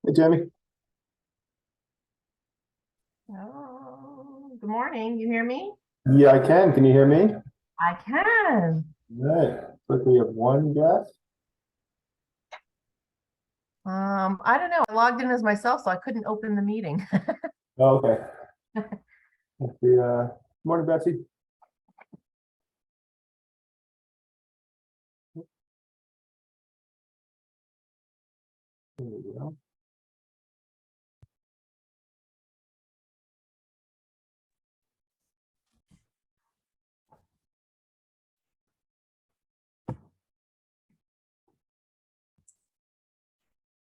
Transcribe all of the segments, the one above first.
Hey, Jamie. Oh, good morning. You hear me? Yeah, I can. Can you hear me? I can. Right. But we have one guest. I don't know. I logged in as myself, so I couldn't open the meeting. Oh, okay. Let's see, morning, Betsy. There we go.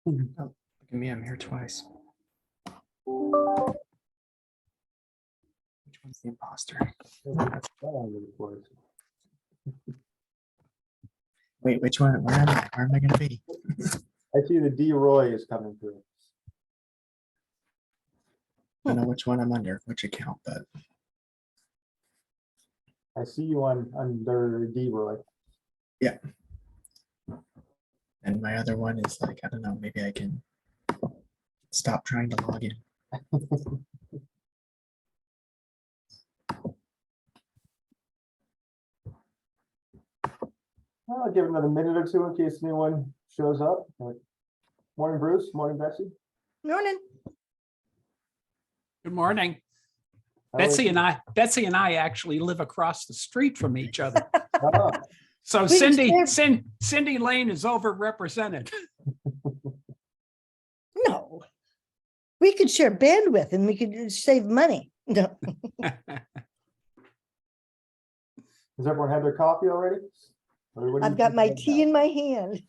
Oh, look at me, I'm here twice. Which one's the imposter? Wait, which one? Where am I? Where am I gonna be? I see the D Roy is coming through. I don't know which one I'm under, which account, but I see you under D Roy. yeah. And my other one is like, I don't know, maybe I can stop trying to log in. I'll give it another minute or two in case anyone shows up. Morning, Bruce. Morning, Betsy. Morning. Good morning. How Betsy are and I actually live across the street from each other. you? Ah, So We can Cindy Lane is overrepresented. No. We could share bandwidth and we could save money. No. Has everyone had their coffee already? I've got my tea in my hand.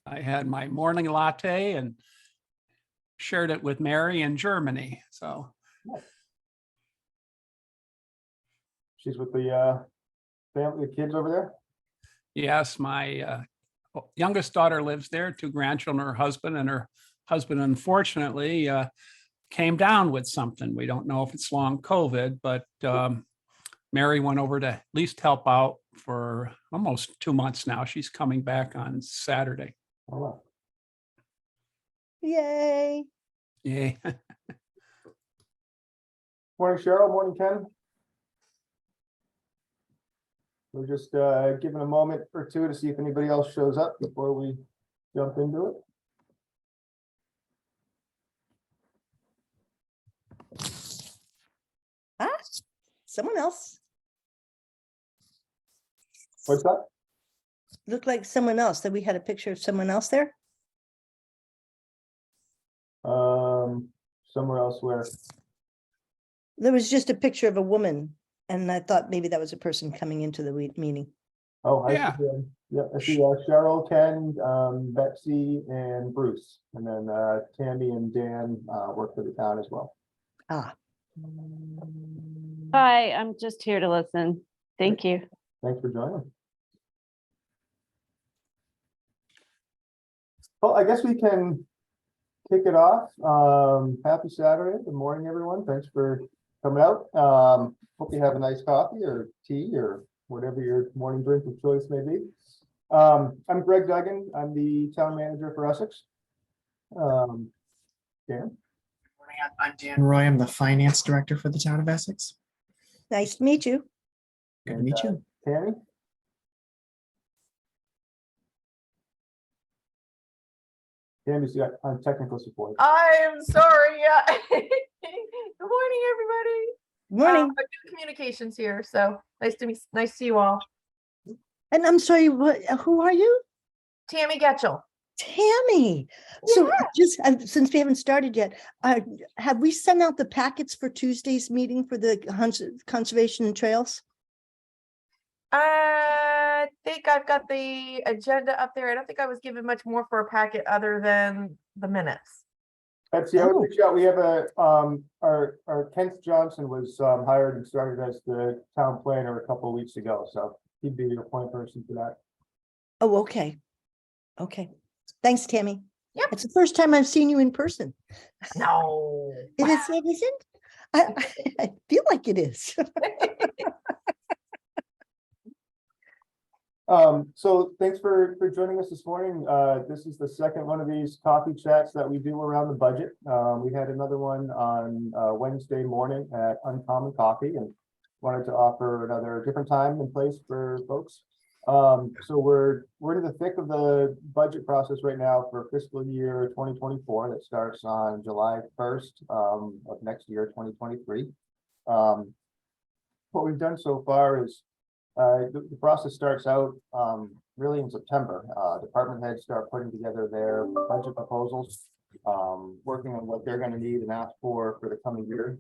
I had my morning latte and shared it with Mary in Germany. So She's with the family, the kids over there. yes, my youngest daughter lives there, 2 grandchildren, her husband, and her husband unfortunately came down with something. We don't know if it's long COVID, but Mary went over to at least help out for almost 2 months now. She's coming back on Saturday. Oh, wow. Yay. Yay. Morning, Cheryl. Morning, Ken. We're just giving a moment or two to see if anybody else shows up before we jump into it. Ah, someone else. What's that? Looked like someone else. That we had a picture of someone else there. Somewhere else where. There was just a picture of a woman. And I thought maybe that was a person coming into the meeting. Oh, I Yeah. see. Yeah, I see Cheryl, Ken, Betsy, and Bruce, and then Tammy and Dan work for the town as well. Ah, Hi, I'm just here to listen. Thank you. Thanks for joining. Well, I guess we can kick it off. Happy Saturday. Good morning, everyone. Thanks for coming out. Hope you have a nice coffee or tea or whatever your morning drink of choice may be. I'm Greg Duggan. I'm the town manager for Essex. Dan? I'm Dan Roy. I'm the finance director for the town of Essex. nice to meet you. Good to meet you. Tammy? Tammy's got on technical support. I'm sorry. Yeah. Good morning, everybody. Morning. I do communications here, so nice to see you all. And I'm sorry, who are you? Tammy Getchell. Tammy. So Yeah. just since we haven't started yet, have we sent out the packets for Tuesday's meeting for the conservation and trails? I think I've got the agenda up there. I don't think I was given much more for a packet other than the minutes. Betsy, I would Oh. reach out. We have our Kent Johnson was hired and started as the town planner a couple of weeks ago, so he'd be your point person for that. Oh, okay. Okay. Thanks, Tammy. Yep. It's the first time I've seen you in person. No. It isn't? I feel like it is. So thanks for joining us this morning. This is the second one of these coffee chats that we do around the budget. We had another one on Wednesday morning at Uncommon Coffee and wanted to offer another different time and place for folks. So we're in the thick of the budget process right now for fiscal year 2024 that starts on July 1st of next year, 2023. What we've done so far is the process starts out really in September. Department heads start putting together their budget proposals, working on what they're going to need and ask for the coming year.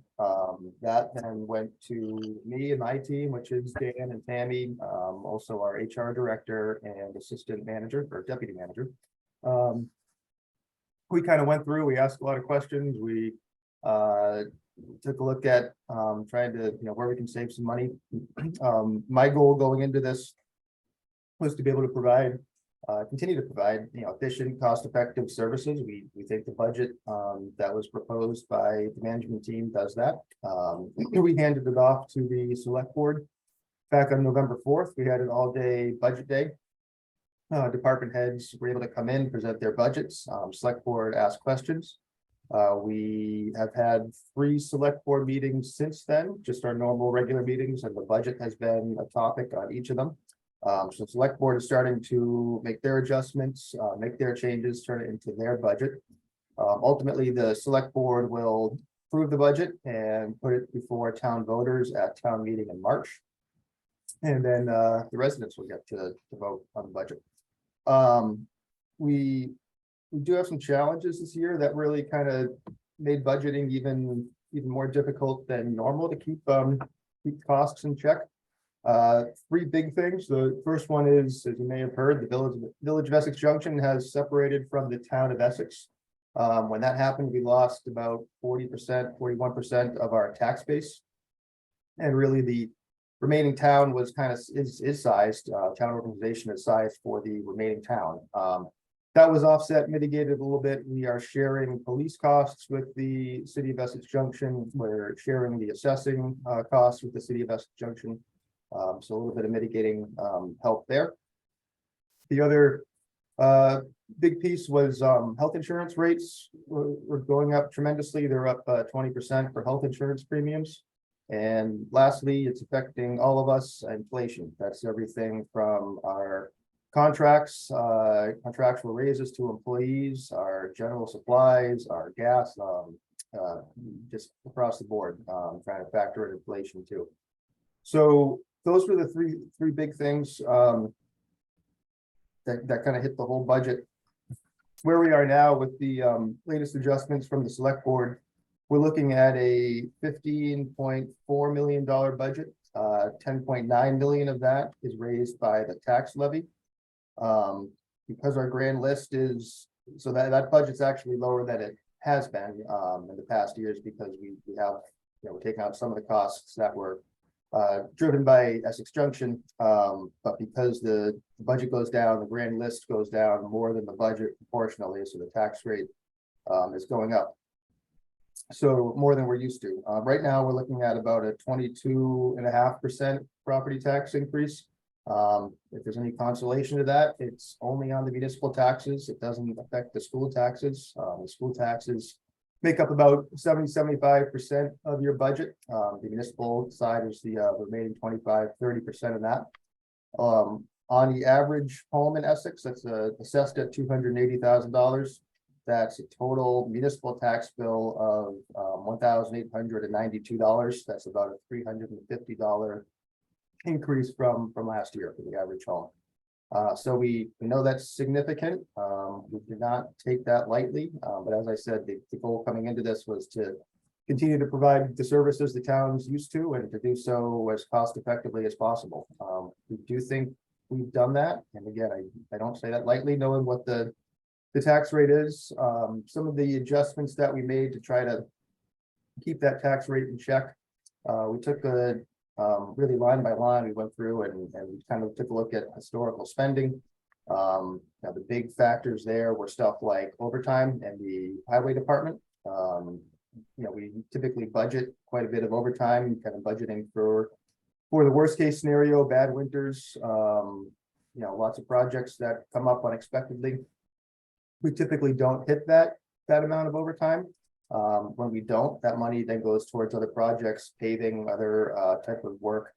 That then went to me and my team, which is Dan and Tammy, also our HR director and assistant manager or deputy manager. We kind of went through, we asked a lot of questions. We took a look at trying to, where we can save some money. My goal going into this was to be able to provide, continue to provide, efficient, cost-effective services. We think the budget that was proposed by the management team does that. We handed it off to the select board back on November 4th. We had an all-day budget day. Department heads were able to come in, present their budgets, select board ask questions. We have had 3 select board meetings since then, just our normal regular meetings, and the budget has been a topic on each of them. So select board is starting to make their adjustments, make their changes, turn it into their budget. Ultimately, the select board will approve the budget and put it before town voters at town meeting in March. And then the residents will get to vote on the budget. We do have some challenges this year that really kind of made budgeting even more difficult than normal to keep costs in check. 3 big things. The first one is, as you may have heard, the Village of Essex Junction has separated from the Town of Essex. When that happened, we lost about 40%, 41% of our tax base. And really the remaining town was kind of is sized, town organization is sized for the remaining town. That was offset, mitigated a little bit. We are sharing police costs with the City of Essex Junction. We're sharing the assessing costs with the City of Essex Junction. So a little bit of mitigating help there. The other big piece was health insurance rates were going up tremendously. They're up 20% for health insurance premiums. And lastly, it's affecting all of us, inflation. That's everything from our contracts, contractual raises to employees, our general supplies, our gas, just across the board, trying to factor in inflation too. So those were the three big things that kind of hit the whole budget. Where we are now with the latest adjustments from the select board, we're looking at a $15.4 million budget. 10.9 million of that is raised by the tax levy. Because our grand list is, so that budget's actually lower than it has been in the past years, because we have, we're taking out some of the costs that were driven by Essex Junction, but because the budget goes down, the grand list goes down more than the budget proportionally, so the tax rate is going up. So more than we're used to. Right now, we're looking at about a 22.5% property tax increase. If there's any consolation to that, it's only on the municipal taxes. It doesn't affect the school taxes. The school taxes make up about 70–75% of your budget. The municipal side is the remaining 25–30% of that. On the average home in Essex, that's assessed at $280,000. That's a total municipal tax bill of $1,892. That's about a $350 increase from last year for the average home. So we know that's significant. We did not take that lightly, but as I said, the goal coming into this was to continue to provide the services the town's used to, and to do so as cost effectively as possible. We do think we've done that, and again, I don't say that lightly, knowing what the tax rate is. Some of the adjustments that we made to try to keep that tax rate in check, we took a really line by line, we went through and we kind of took a look at historical spending. Now the big factors there were stuff like overtime and the highway department. We typically budget quite a bit of overtime, kind of budgeting for the worst case scenario, bad winters, lots of projects that come up unexpectedly. We typically don't hit that amount of overtime. When we don't, that money then goes towards other projects, paving, other type of work.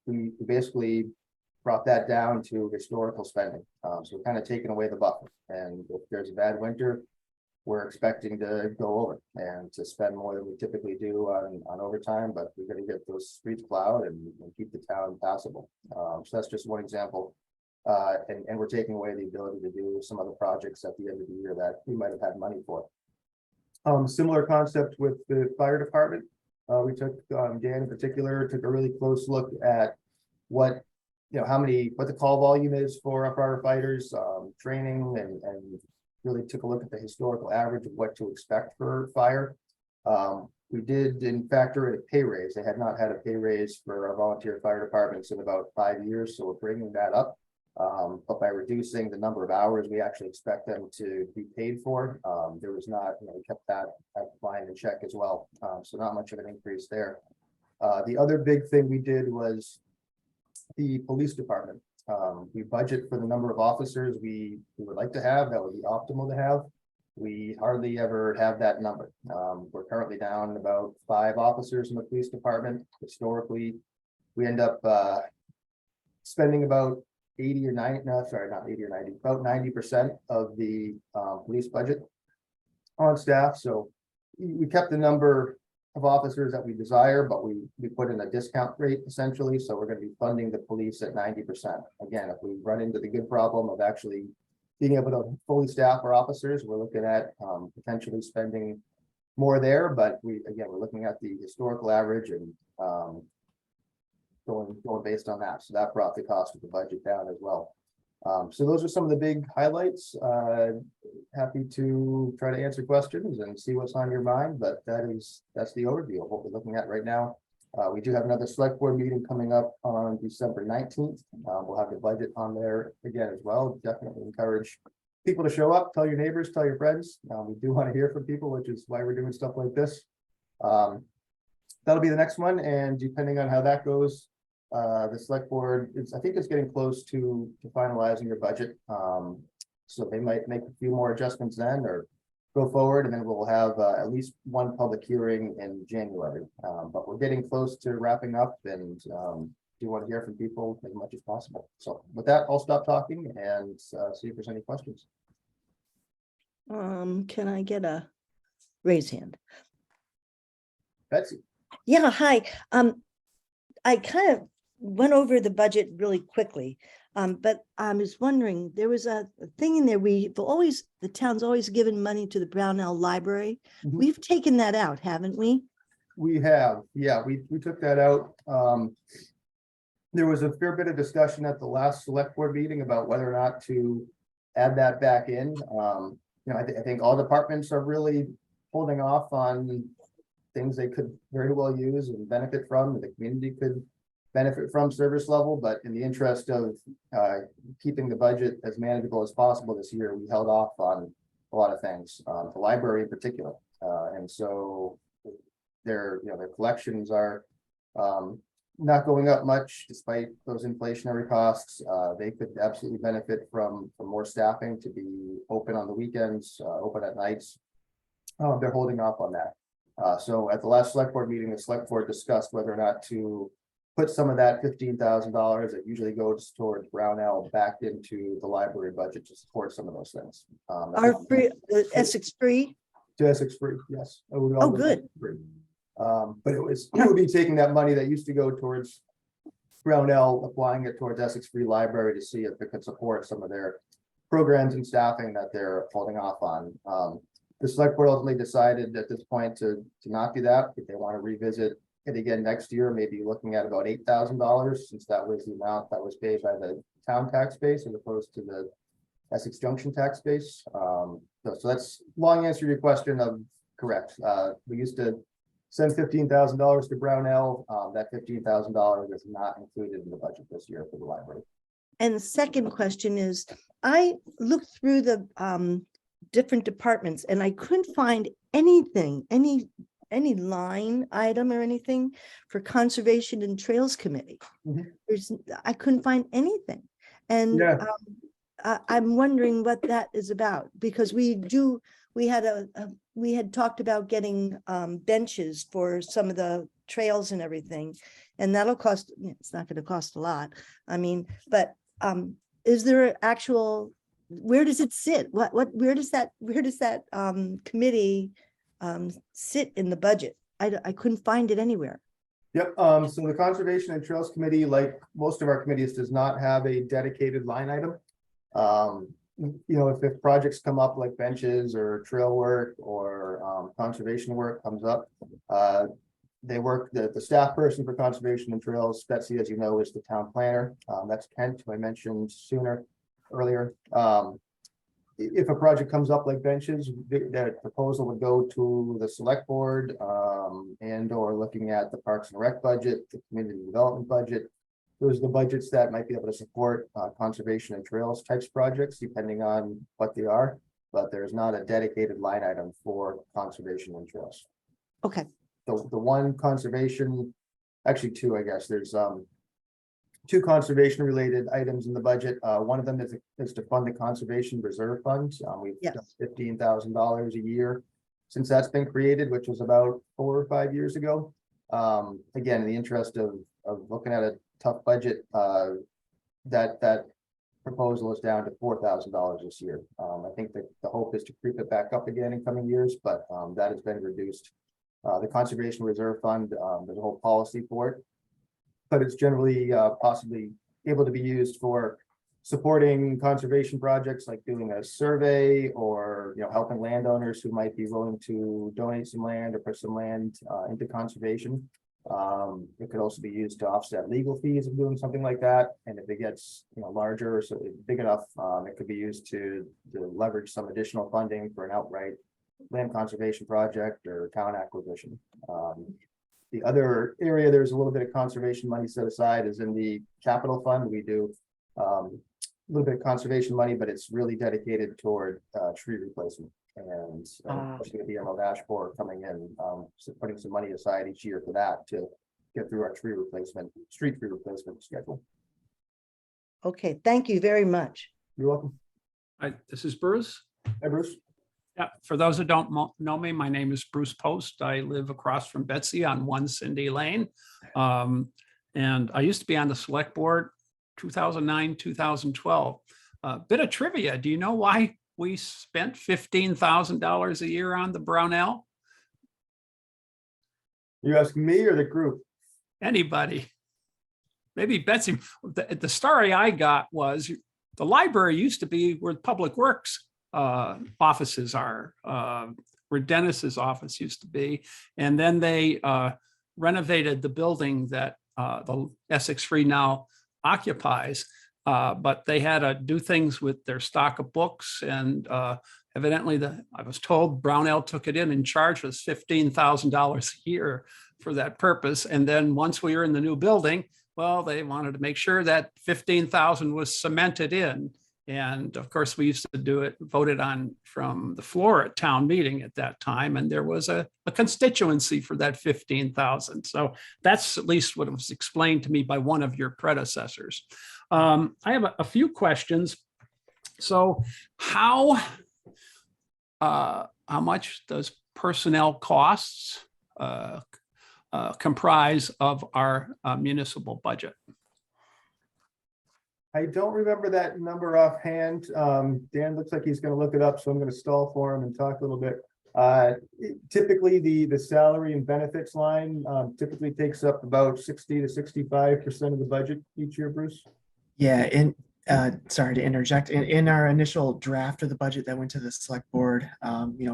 We basically brought that down to historical spending. So we're kind of taking away the buffer. And if there's a bad winter, we're expecting to go over and to spend more than we typically do on overtime, but we're going to get those streets plowed and keep the town passable. So that's just one example. And we're taking away the ability to do some other projects at the end of the year that we might have had money for. Similar concept with the fire department. We took, Dan in particular, took a really close look at what the call volume is for our firefighters, training, and really took a look at the historical average of what to expect for fire. We did factor in a pay raise. They had not had a pay raise for our volunteer fire departments in about 5 years, so we're bringing that up. But by reducing the number of hours we actually expect them to be paid for, there was not, we kept that line in check as well. So not much of an increase there. The other big thing we did was the police department. We budget for the number of officers we would like to have. That would be optimal to have. We hardly ever have that number. We're currently down about 5 officers in the police department. Historically, we end up spending about 80 or 90, no, sorry, not 80 or 90, about 90% of the police budget on staff. So we kept the number of officers that we desire, but we put in a discount rate essentially. So we're going to be funding the police at 90%. Again, if we run into the good problem of actually being able to fully staff our officers, we're looking at potentially spending more there. But we're looking at the historical average and going based on that. So that brought the cost of the budget down as well. So those are some of the big highlights. Happy to try to answer questions and see what's on your mind, but that's the overview of what we're looking at right now. We do have another select board meeting coming up on December 19th. We'll have the budget on there again as well. Definitely encourage people to show up, tell your neighbors, tell your friends. We do want to hear from people, which is why we're doing stuff like this. That'll be the next one, and depending on how that goes, the select board I think it's getting close to finalizing your budget. So they might make a few more adjustments then or go forward, and then we'll have at least one public hearing in January. But we're getting close to wrapping up, and do want to hear from people as much as possible. So with that, I'll stop talking and see if there's any questions. Can I get a raise hand? Betsy. Yeah, hi. I kind of went over the budget really quickly, but I was wondering, there was a thing in there, the town's always given money to the Brownell Library. Mhm. We've taken that out, haven't we? We have, yeah, we took that out. There was a fair bit of discussion at the last select board meeting about whether or not to add that back in. I think all departments are really holding off on things they could very well use and benefit from, and the community could benefit from service level, but in the interest of keeping the budget as manageable as possible this year, we held off on a lot of things, the library in particular. And so their collections are not going up much despite those inflationary costs. They could absolutely benefit from more staffing to be open on the weekends, open at nights. They're holding off on that. So at the last select board meeting, the select board discussed whether or not to put some of that $15,000 that usually goes towards Brownell back into the library budget to support some of those things. Our free, Essex Free? To Essex Free, yes. Oh, good. But it would be taking that money that used to go towards Brownell, applying it towards Essex Free Library to see if it could support some of their programs and staffing that they're holding off on. The select board ultimately decided at this point to not do that. If they want to revisit it again next year, maybe looking at about $8,000, since that was the amount that was paid by the town tax base as opposed to the Essex Junction tax base. So that's long answer to your question of correct. We used to send $15,000 to Brownell. That $15,000 is not included in the budget this year for the library. And the second question is, I looked through the different departments and I couldn't find anything, any line item or anything for Conservation and Trails Committee. Mhm. I couldn't find anything. And Yeah. I'm wondering what that is about, because we had talked about getting benches for some of the trails and everything. And that'll cost, it's not gonna cost a lot. I mean, but is there an actual, where does it sit? Where does that committee sit in the budget? I couldn't find it anywhere. Yep, so the Conservation and Trails Committee, like most of our committees, does not have a dedicated line item. If projects come up like benches or trail work or conservation work comes up, the staff person for conservation and trails, Betsy, as you know, is the town planner. That's Kent, who I mentioned earlier. If a project comes up like benches, that proposal would go to the select board, and or looking at the Parks and Rec budget, the community development budget. Those are the budgets that might be able to support conservation and trails types projects, depending on what they are. But there's not a dedicated line item for conservation and trails. Okay, The one conservation, actually two, I guess, there's two conservation related items in the budget. One of them is to fund the conservation reserve fund. We've Yes. done $15,000 a year since that's been created, which was about 4 or 5 years ago. Again, in the interest of looking at a tough budget, that proposal is down to $4,000 this year. I think that the hope is to creep it back up again in coming years, but that has been reduced. The Conservation Reserve Fund, there's a whole policy for it, but it's generally possibly able to be used for supporting conservation projects, like doing a survey or helping landowners who might be willing to donate some land or put some land into conservation. It could also be used to offset legal fees of doing something like that. And if it gets larger or so big enough, it could be used to leverage some additional funding for an outright land conservation project or town acquisition. The other area there's a little bit of conservation money set aside is in the capital fund. We do a little bit of conservation money, but it's really dedicated toward tree replacement. And especially with the Emerald Ash Borer coming in, so putting some money aside each year for that to get through our street tree replacement schedule. okay, thank you very much. You're welcome. Hi, this is Bruce. Hey, Bruce. Yeah, for those who don't know me, my name is Bruce Post. I live across from Betsy on 1 Cindy Lane. And I used to be on the select board 2009, 2012. Bit of trivia. Do you know why we spent $15,000 a year on the Brownell? You asking me or the group? Anybody? Maybe Betsy. The story I got was the library used to be where Public Works offices are, where Dennis's office used to be. And then they renovated the building that the Essex Free now occupies. But they had to do things with their stock of books, and evidently I was told Brownell took it in and charged us $15,000 a year for that purpose. And then once we were in the new building, well, they wanted to make sure that $15,000 was cemented in. And of course, we used to do it, voted on from the floor at town meeting at that time. And there was a constituency for that $15,000. So that's at least what was explained to me by one of your predecessors. I have a few questions. So how much does personnel costs comprise of our municipal budget? I don't remember that number offhand. Dan looks like he's going to look it up, so I'm going to stall for him and talk a little bit. Typically, the salary and benefits line typically takes up about 60 to 65% of the budget each year, Bruce. Yeah, sorry to interject. In our initial draft of the budget that went to the select board,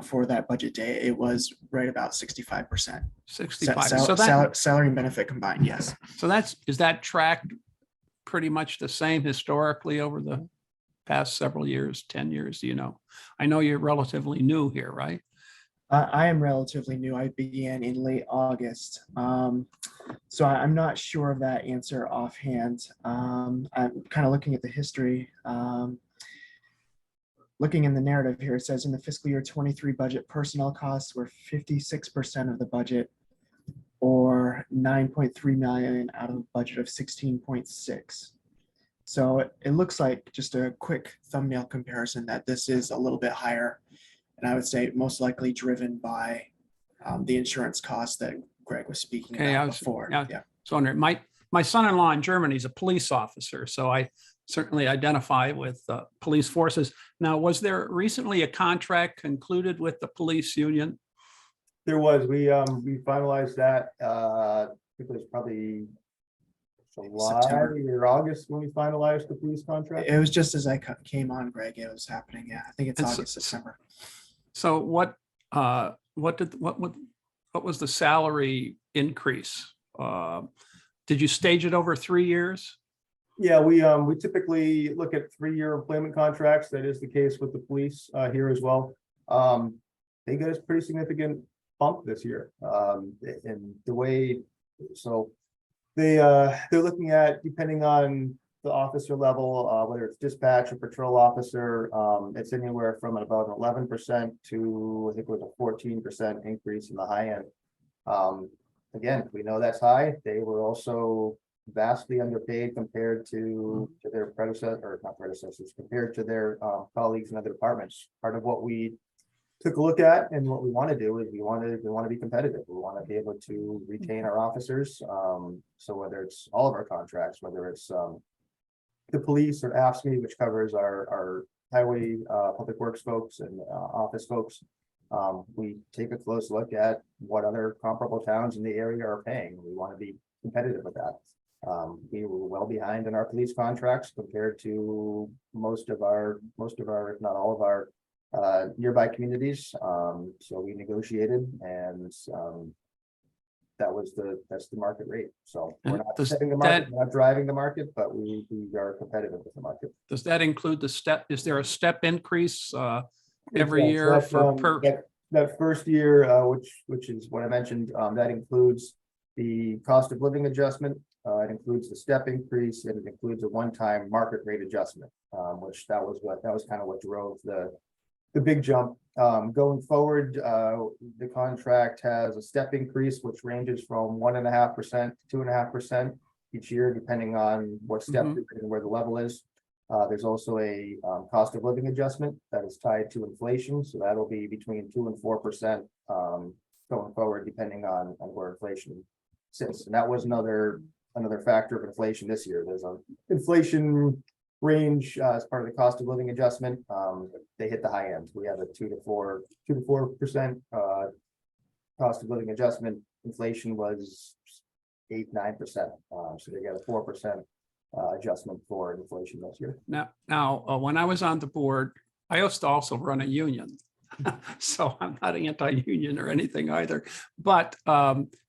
for that budget day, it was right about 65%. 65. So Salary and benefit combined, yes. So is that tracked pretty much the same historically over the past several years, 10 years, do you know? I know you're relatively new here, right? I am relatively new. I began in late August. So I'm not sure of that answer offhand. I'm kind of looking at the history. Looking in the narrative here, it says in the fiscal year 23 budget, personnel costs were 56% of the budget, or 9.3 million out of a budget of 16.6. So it looks like just a quick thumbnail comparison that this is a little bit higher. And I would say most likely driven by the insurance costs that Greg was speaking Okay, about before. yeah. Yeah. So my son-in-law in Germany is a police officer, so I certainly identify with police forces. Now, was there recently a contract concluded with the police union? There was, we finalized that, it was probably July September. or August when we finalized the police contract. It was just as I came on, Greg, it was happening. Yeah, I think it's And so- August, September. So what was the salary increase? Did you stage it over 3 years? Yeah, we typically look at 3-year employment contracts. That is the case with the police here as well. They got us pretty significant bump this year. And the way, so they're looking at, depending on the officer level, whether it's dispatch or patrol officer, it's anywhere from about 11% to, I think it was a 14% increase in the high end. Again, we know that's high. They were also vastly underpaid compared to their predecessors, or not predecessors, compared to their colleagues in other departments. Part of what we took a look at and what we want to do is we want to be competitive. We want to be able to retain our officers. So whether it's all of our contracts, whether it's the police or AFSCME, which covers our highway, public works folks and office folks, we take a close look at what other comparable towns in the area are paying. We want to be competitive with that. We were well behind in our police contracts compared to most of our, if not all of our nearby communities. So we negotiated and that's the market rate. So we're And not does setting the market, we're not driving the market, but we are competitive with the market. Does that include the step? Is there a step increase every Exactly. year That's, for per? that first year, which is what I mentioned, that includes the cost of living adjustment. It includes the step increase, and it includes a one-time market rate adjustment, which that was kind of what drove the big jump. Going forward, the contract has a step increase, which ranges from 1.5% to 2.5% each year, depending on what step and where the level is. There's also a cost of living adjustment that is tied to inflation, so that'll be between 2% and 4% going forward, depending on where inflation sits. And that was another factor of inflation this year. There's an inflation range as part of the cost of living adjustment. They hit the high end. We have a 2 to 4% cost of living adjustment. Inflation was 8-9%. So they got a 4% adjustment for inflation this year. Now, when I was on the board, I used to also run a union. So I'm not anti-union or anything either. But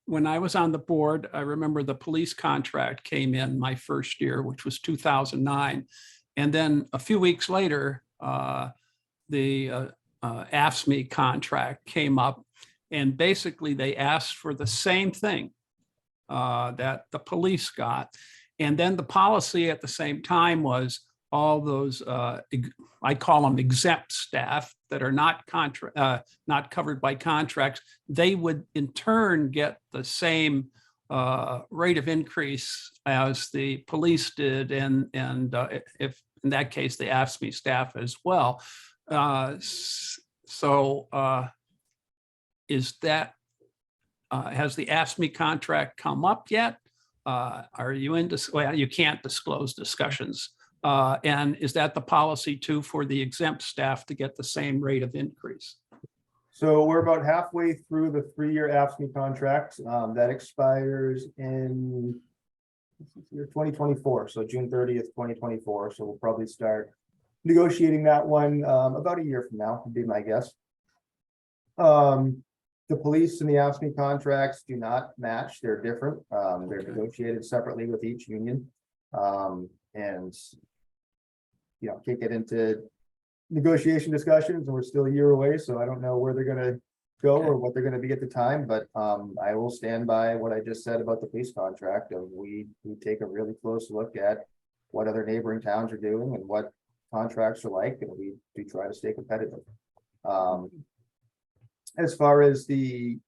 when I was on the board, I remember the police contract came in my first year, which was 2009. And then a few weeks later, the AFSCME contract came up. And basically they asked for the same thing that the police got. And then the policy at the same time was all those, I call them exempt staff that are not covered by contracts, they would in turn get the same rate of increase as the police did, and if in that case, the AFSCME staff as well. Is that, has the AFSCME contract come up yet? Are you in, well, you can't disclose discussions. And is that the policy too for the exempt staff to get the same rate of increase? So we're about halfway through the 3-year AFSCME contract that expires in 2024. So June 30th, 2024. So we'll probably start negotiating that one about a year from now, would be my guess. The police and the AFSCME contracts do not match. They're different. They're negotiated separately with each union. And you know, can't get into negotiation discussions, and we're still a year away, so I don't know where they're gonna go or what they're gonna be at the time, but I will stand by what I just said about the police contract. Of we take a really close look at what other neighboring towns are doing and what contracts are like, and we try to stay competitive. As far as the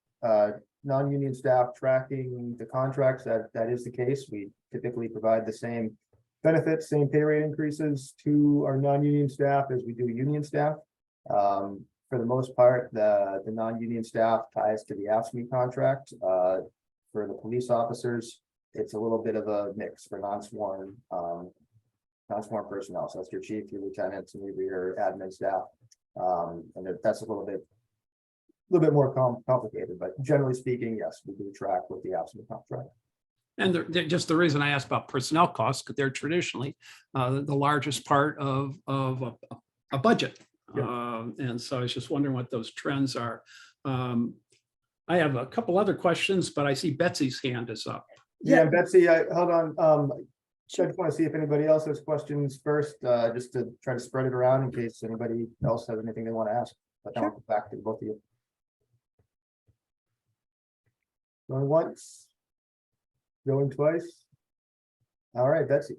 non-union staff tracking the contracts, that is the case. We typically provide the same Benefits, same pay rate increases to our non-union staff as we do union staff. For the most part, the non-union staff ties to the AFSCME contract. For the police officers, it's a little bit of a mix for non-sworn personnel. So that's your chief, your lieutenants, and your admin staff. And that's a little bit more complicated, but generally speaking, yes, we do track with the AFSCME contract. And just the reason I asked about personnel costs, because they're traditionally the largest part of a budget. Yeah. And so I was just wondering what those trends are. I have a couple other questions, but I see Betsy's hand is up. Yeah, Betsy, hold on. I just want to see if anybody else has questions first, just to try to spread it around in case anybody else has anything they want to ask. But then I'll go back to both of you. Going once, going twice. All right, Betsy.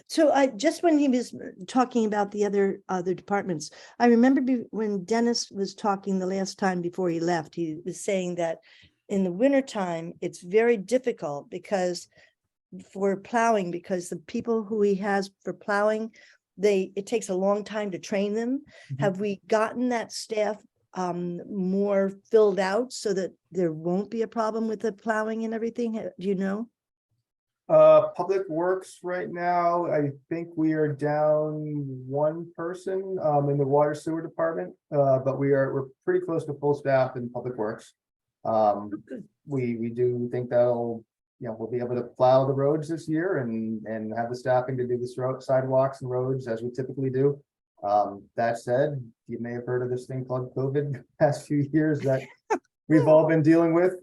So I just when he was talking about the other departments, I remember when Dennis was talking the last time before he left, he was saying that in the wintertime, it's very difficult because for plowing, because the people who he has for plowing, it takes a long time to train them. Mhm. Have we gotten that staff more filled out so that there won't be a problem with the plowing and everything? Do you know? Public Works right now, I think we are down one person in the water sewer department, but we're pretty close to full staff in Public Works. We do think that'll, we'll be able to plow the roads this year and have the staffing to do the sidewalks and roads as we typically do. That said, you may have heard of this thing called COVID the past few years that we've all been dealing with.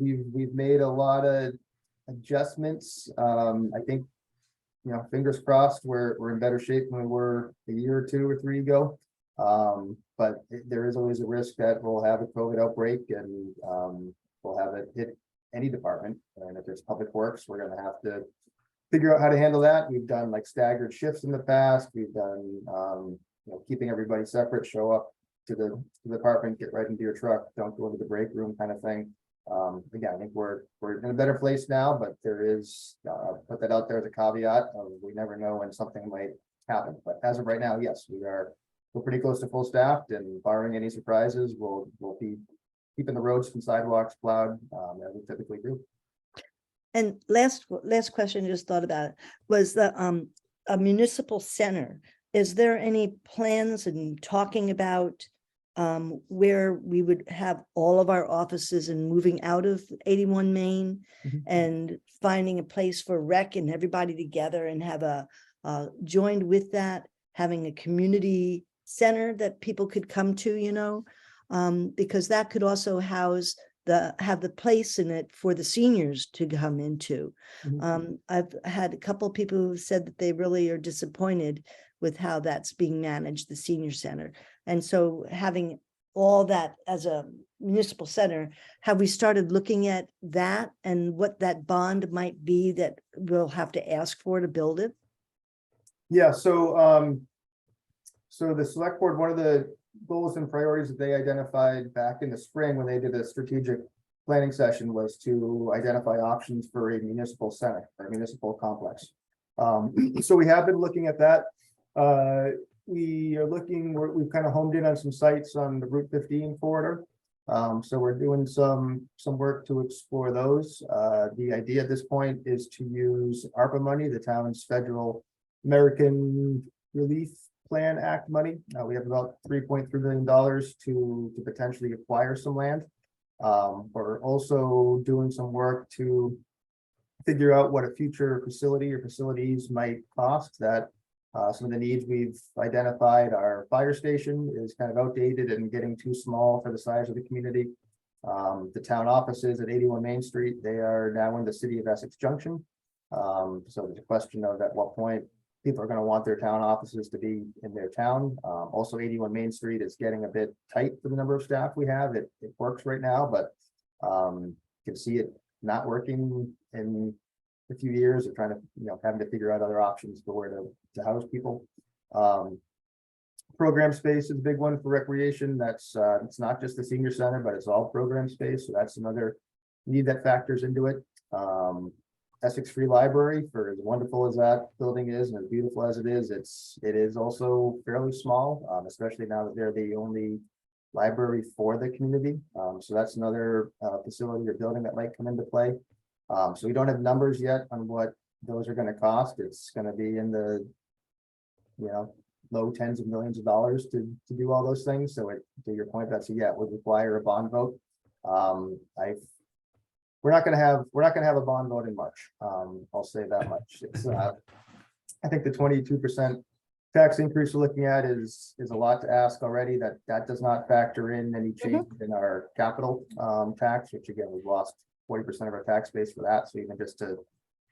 We've made a lot of adjustments. I think, fingers crossed, we're in better shape than we were a year or 2 or 3 ago. But there is always a risk that we'll have a COVID outbreak and we'll have it hit any department. And if it's Public Works, we're going to have to figure out how to handle that. We've done like staggered shifts in the past. We've done, keeping everybody separate, show up to the department, get right into your truck, don't go into the break room kind of thing. Again, I think we're in a better place now, but there is, put that out there as a caveat of we never know when something might happen. But as of right now, yes, we're pretty close to full staffed, and barring any surprises, we'll be keeping the roads and sidewalks plowed as we typically do. And last question, I just thought about it, was the a municipal center. Is there any plans in talking about where we would have all of our offices and moving out of 81 Main Mhm. and finding a place for rec and everybody together and have a joined with that, having a community center that people could come to, because that could also house have the place in it for the seniors to come into. Mhm. I've had a couple of people who said that they really are disappointed with how that's being managed, the senior center. And so having all that as a municipal center, have we started looking at that and what that bond might be that we'll have to ask for to build it? Yeah, so the select board, one of the goals and priorities that they identified back in the spring when they did a strategic planning session was to identify options for a municipal center or municipal complex. So we have been looking at that. We are looking, we've kind of homed in on some sites on the Route 15 corridor. So we're doing some work to explore those. The idea at this point is to use ARPA money, the town's federal American Relief Plan Act money. We have about $3.3 million to potentially acquire some land. We're also doing some work to figure out what a future facility or facilities might cost. That some of the needs we've identified, our fire station is kind of outdated and getting too small for the size of the community. The town offices at 81 Main Street, they are now in the City of Essex Junction. So there's a question of at what point people are going to want their town offices to be in their town. Also 81 Main Street is getting a bit tight for the number of staff we have. It works right now, but you can see it not working in a few years of trying to, having to figure out other options for where to house people. Program space is a big one for recreation. That's it's not just the senior center, but it's all program space. So that's another need that factors into it. Essex Free Library, for as wonderful as that building is and as beautiful as it is also fairly small, especially now that they're the only library for the community. So that's another facility or building that might come into play. So we don't have numbers yet on what those are going to cost. It's going to be in the, low tens of millions of dollars to do all those things. So to your point, that's it would require a bond vote. We're not going to have a bond vote in March. I'll say that much. It's I think the 22% tax increase we're looking at is a lot to ask already. That does not factor in any change in our capital tax, which again, we've lost 40% of our tax base for that. So even just to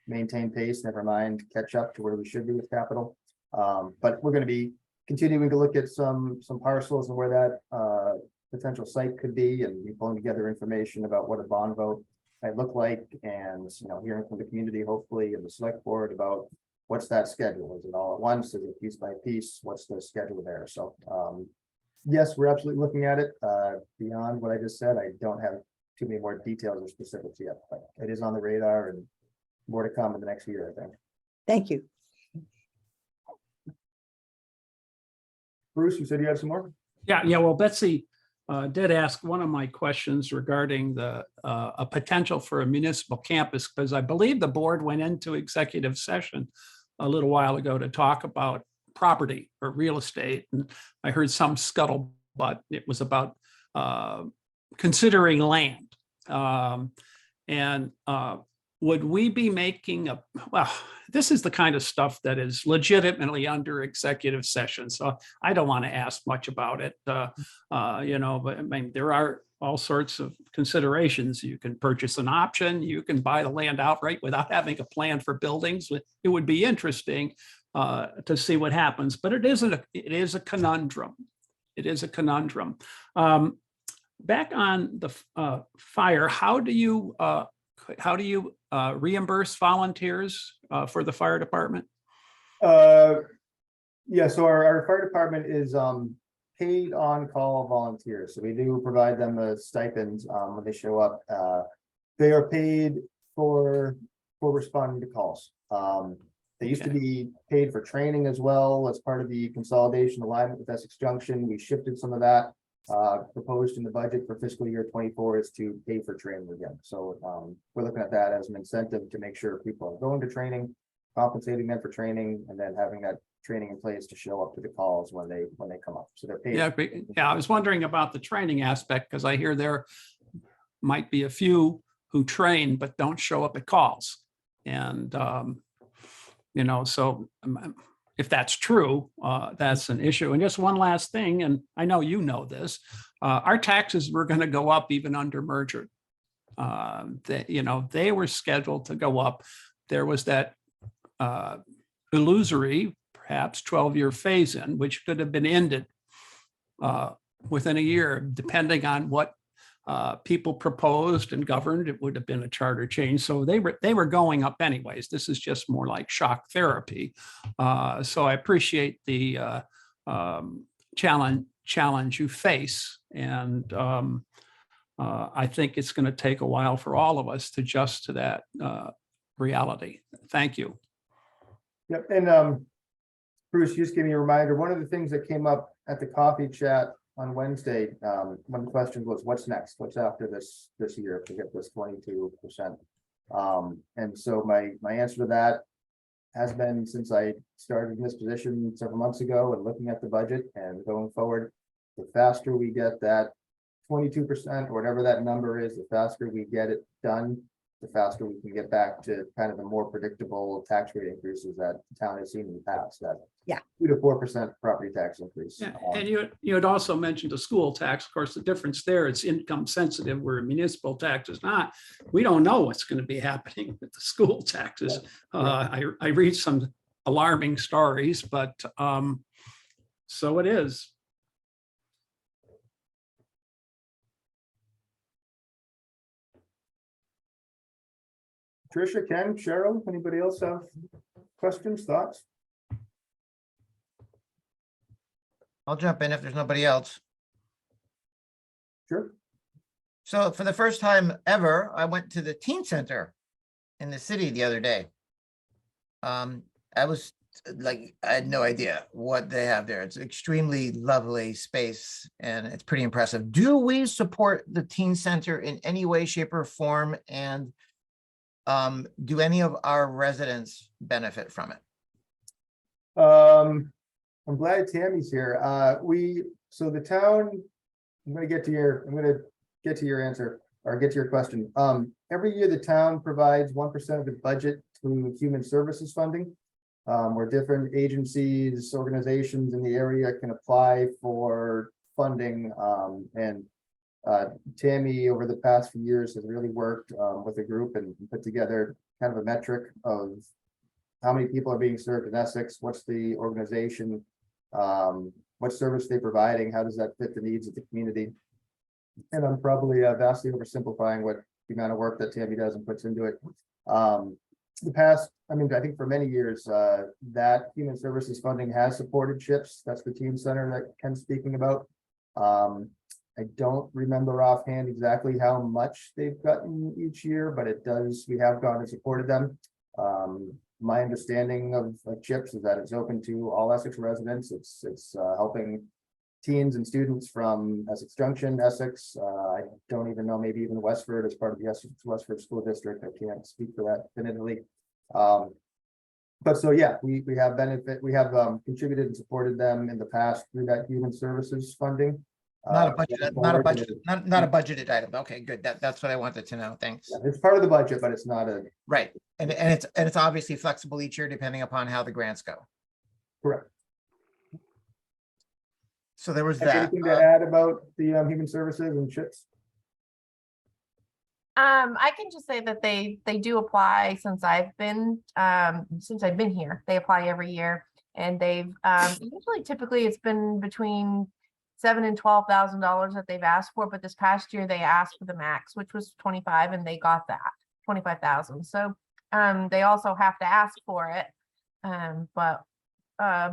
maintain pace, never mind catch up to where we should be with capital. But we're going to be continuing to look at some parcels and where that potential site could be, and be pulling together information about what a bond vote might look like, and hearing from the community, hopefully, and the select board about what's that schedule. Is it all at once? Is it piece by piece? What's the schedule there? So yes, we're absolutely looking at it. Beyond what I just said, I don't have too many more details or specifics yet, but it is on the radar and more to come in the next year, I think. Thank you. Bruce, you said you had some more? Yeah. Well, Betsy did ask one of my questions regarding a potential for a municipal campus, because I believe the board went into executive session a little while ago to talk about property or real estate. And I heard some scuttlebutt. It was about considering land. Would we be making this is the kind of stuff that is legitimately under executive session. So I don't want to ask much about it, but I mean, there are all sorts of considerations. You can purchase an option, you can buy the land outright without having a plan for buildings. It would be interesting to see what happens, but it is a conundrum. It is a conundrum. Back on the fire, how do you reimburse volunteers for the fire department? Yeah, so our fire department is paid on-call volunteers. So we do provide them a stipend when they show up. They are paid for responding to calls. They used to be paid for training as well as part of the consolidation alignment with Essex Junction. We shifted some of that. Proposed in the budget for fiscal year 24 is to pay for training again. So we're looking at that as an incentive to make sure people are going to training, compensating them for training, and then having that training in place to show up to the calls when they come up. So they're paid. Yeah, I was wondering about the training aspect, because I hear there might be a few who train but don't show up at calls. And so if that's true, that's an issue. And just one last thing, and I know you know this, our taxes were going to go up even under merger. They were scheduled to go up. There was that illusory, perhaps 12-year phase-in, which could have been ended within a year, depending on what people proposed and governed. It would have been a charter change. So they were going up anyways. This is just more like shock therapy. So I appreciate the challenge you face. And I think it's going to take a while for all of us to adjust to that reality. Thank you. Yep. And Bruce, you just gave me a reminder. One of the things that came up at the coffee chat on Wednesday, one of the questions was, what's next? What's after this year to get this 22%? And so my answer to that has been, since I started in this position several months ago and looking at the budget and going forward, the faster we get that 22% or whatever that number is, the faster we get it done, the faster we can get back to kind of the more predictable tax rate increases that the town has seen in the past. That 2 to 4% property tax increase. Yeah, and you had also mentioned the school tax. Of course, the difference there, it's income sensitive, where municipal tax is not. We don't know what's going to be happening with the school taxes. I read some alarming stories, but so it is. Tricia, Ken, Cheryl, anybody else have questions, thoughts? I'll jump in if there's nobody else. Sure. So for the first time ever, I went to the teen center in the city the other day. I was like, I had no idea what they have there. It's extremely lovely space and it's pretty impressive. Do we support the teen center in any way, shape or form? And do any of our residents benefit from it? I'm glad Tammy's here. So the town, I'm gonna get to your answer or get to your question. Every year the town provides 1% of the budget to human services funding. Where different agencies, organizations in the area can apply for funding. Tammy, over the past few years, has really worked with a group and put together kind of a metric of how many people are being served in Essex, what's the organization, what service they're providing, how does that fit the needs of the community? And I'm probably vastly oversimplifying what the amount of work that Tammy does and puts into it. I think for many years, that human services funding has supported CHIPS. That's the teen center that Ken's speaking about. I don't remember offhand exactly how much they've gotten each year, but we have gone and supported them. My understanding of CHIPS is that it's open to all Essex residents. It's helping teens and students from Essex Junction, Essex. I don't even know, maybe even Westford as part of the Essex Westford School District. I can't speak for that definitively. But so yeah, we have contributed and supported them in the past through that human services funding. Not a budgeted item. Okay, good. That's what I wanted to know. Thanks. Yeah, it's part of the budget, but it's not a. Right. And it's obviously flexible each year depending upon how the grants go. Correct. So there was that. Anything to add about the human services and CHIPS? I can just say that they do apply since I've been here. They apply every year, and they've typically it's been between $7,000 and $12,000 that they've asked for. But this past year they asked for the max, which was 25, and they got that 25,000. So they also have to ask for it, but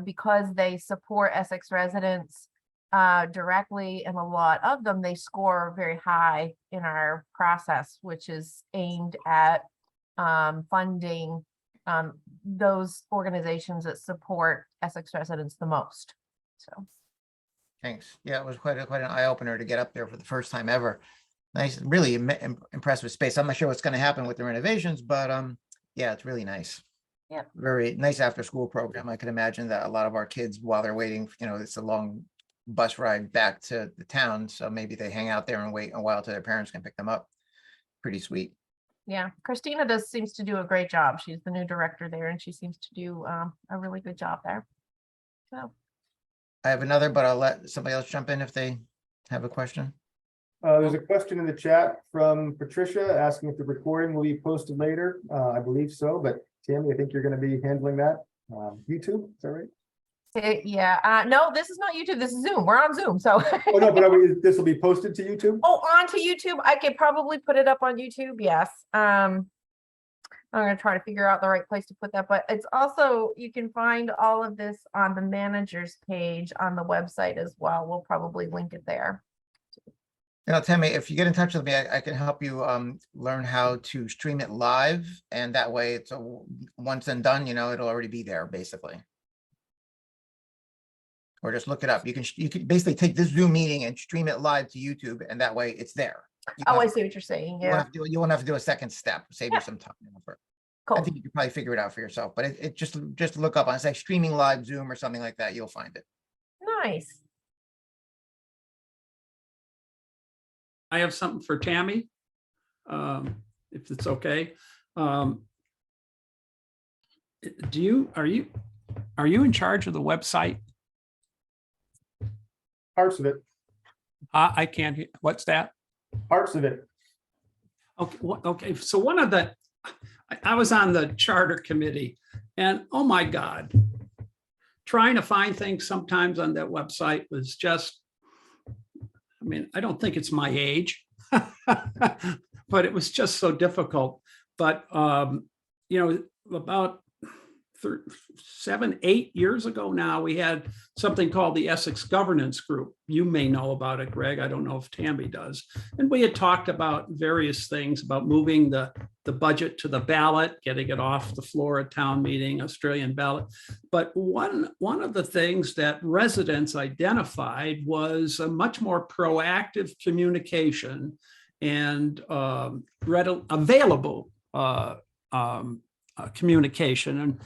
because they support Essex residents directly, and a lot of them, they score very high in our process, which is aimed at funding those organizations that support Essex residents the most. So Thanks. Yeah, it was quite an eye opener to get up there for the first time ever. Nice, really impressive space. I'm not sure what's going to happen with the renovations, but yeah, it's really nice. Yeah. Very nice after school program. I can imagine that a lot of our kids, while they're waiting, it's a long bus ride back to the town. So maybe they hang out there and wait a while till their parents can pick them up. Pretty sweet. yeah, Christina seems to do a great job. She's the new director there, and she seems to do a really good job there. So I have another, but I'll let somebody else jump in if they have a question. There's a question in the chat from Patricia asking if the recording will be posted later. I believe so, but Tammy, I think you're going to be handling that. YouTube, is that right? yeah, no, this is not YouTube. This is Zoom. We're on Zoom. So Oh no, but this will be posted to YouTube. oh, onto YouTube. I could probably put it up on YouTube. Yes. I'm going to try to figure out the right place to put that, but it's also, you can find all of this on the manager's page on the website as well. We'll probably link it there. Tammy, if you get in touch with me, I can help you learn how to stream it live, and that way it's once and done, it'll already be there basically. Or just look it up. You can basically take this Zoom meeting and stream it live to YouTube, and that way it's there. Oh, I see what you're saying. Yeah. You won't have to do a second step. Save you some time. I Cool. think you can probably figure it out for yourself, but it just look up on, say, streaming live Zoom or something like that. You'll find it. Nice. I have something for Tammy, if it's okay. Are you in charge of the website? Parts of it. I can't hear. What's that? Parts of it. Okay. Okay. So I was on the charter committee, and oh my God, trying to find things sometimes on that website was just, I don't think it's my age, but it was just so difficult. But, about 7, 8 years ago now, we had something called the Essex Governance Group. You may know about it, Greg. I don't know if Tammy does. And we had talked about various things about moving the budget to the ballot, getting it off the floor at town meeting, Australian ballot. But one of the things that residents identified was a much more proactive communication and available communication.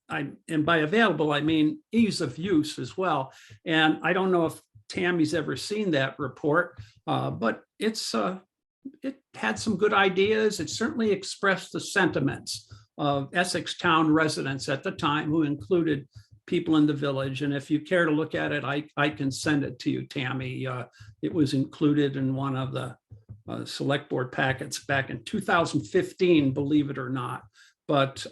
And by available, I mean ease of use as well. And I don't know if Tammy's ever seen that report, but it had some good ideas. It certainly expressed the sentiments of Essex town residents at the time, who included people in the village. And if you care to look at it, I can send it to you, Tammy. It was included in one of the select board packets back in 2015, believe it or not. But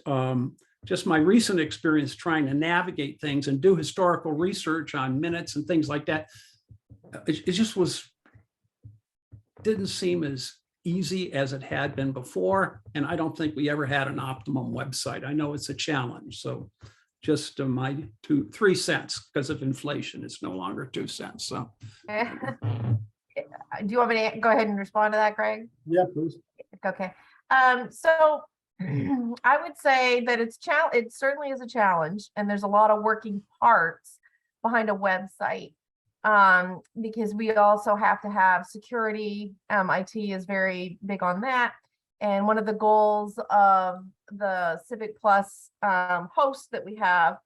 just my recent experience trying to navigate things and do historical research on minutes and things like that, it just didn't seem as easy as it had been before. And I don't think we ever had an optimum website. I know it's a challenge. So just my 3 cents, because of inflation, it's no longer 2 cents. So. Do you want me to go ahead and respond to that, Greg? Yeah, please. Okay. So I would say that it certainly is a challenge, and there's a lot of working parts behind a website, because we also have to have security. IT is very big on that. And one of the goals of the Civic Plus hosts that we have,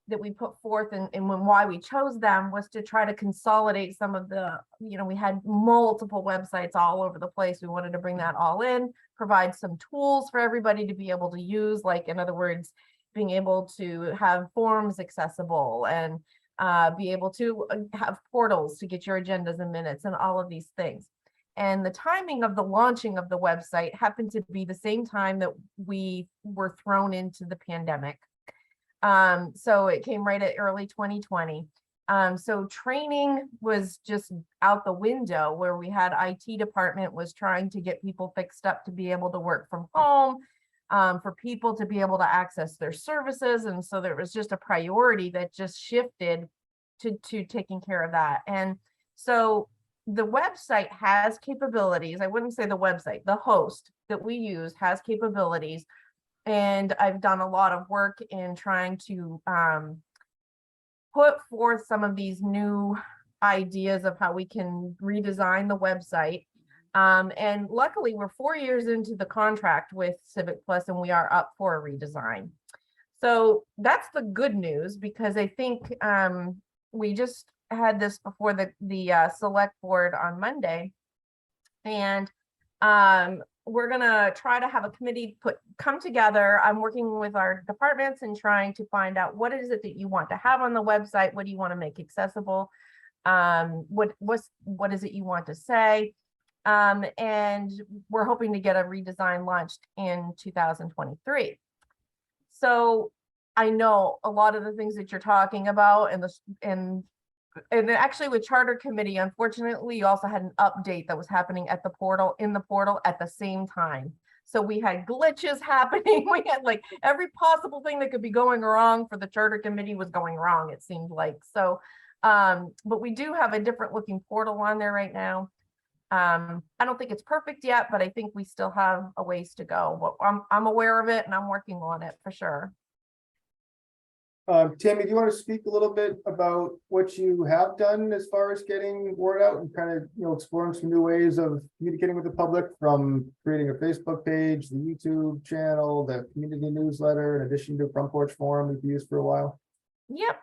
that we put forth, and why we chose them, was to try to consolidate some of the, we had multiple websites all over the place. We wanted to bring that all in, provide some tools for everybody to be able to use, like, in other words, being able to have forms accessible, and be able to have portals to get your agendas and minutes and all of these things. And the timing of the launching of the website happened to be the same time that we were thrown into the pandemic. So it came right at early 2020. So training was just out the window, where we had IT department was trying to get people fixed up to be able to work from home, for people to be able to access their services. And so there was just a priority that just shifted to taking care of that. And so the website has capabilities. I wouldn't say the website, the host that we use has capabilities. And I've done a lot of work in trying to put forth some of these new ideas of how we can redesign the website. And luckily, we're 4 years into the contract with Civic Plus, and we are up for a redesign. So that's the good news, because I think we just had this before the select board on Monday, and we're gonna try to have a committee come together. I'm working with our departments and trying to find out what is it that you want to have on the website. What do you want to make accessible? What is it you want to say? And we're hoping to get a redesign launched in 2023. So I know a lot of the things that you're talking about, and actually with charter committee, unfortunately, you also had an update that was happening at the portal, in the portal at the same time. So we had glitches happening. We had like every possible thing that could be going wrong for the charter committee was going wrong, it seemed like. So, but we do have a different looking portal on there right now. I don't think it's perfect yet, but I think we still have a ways to go. But I'm aware of it, and I'm working on it for sure. Tammy, do you want to speak a little bit about what you have done as far as getting word out and kind of, exploring some new ways of communicating with the public, from creating a Facebook page, the YouTube channel, the community newsletter, in addition to Front Porch Forum we've used for a while? Yep.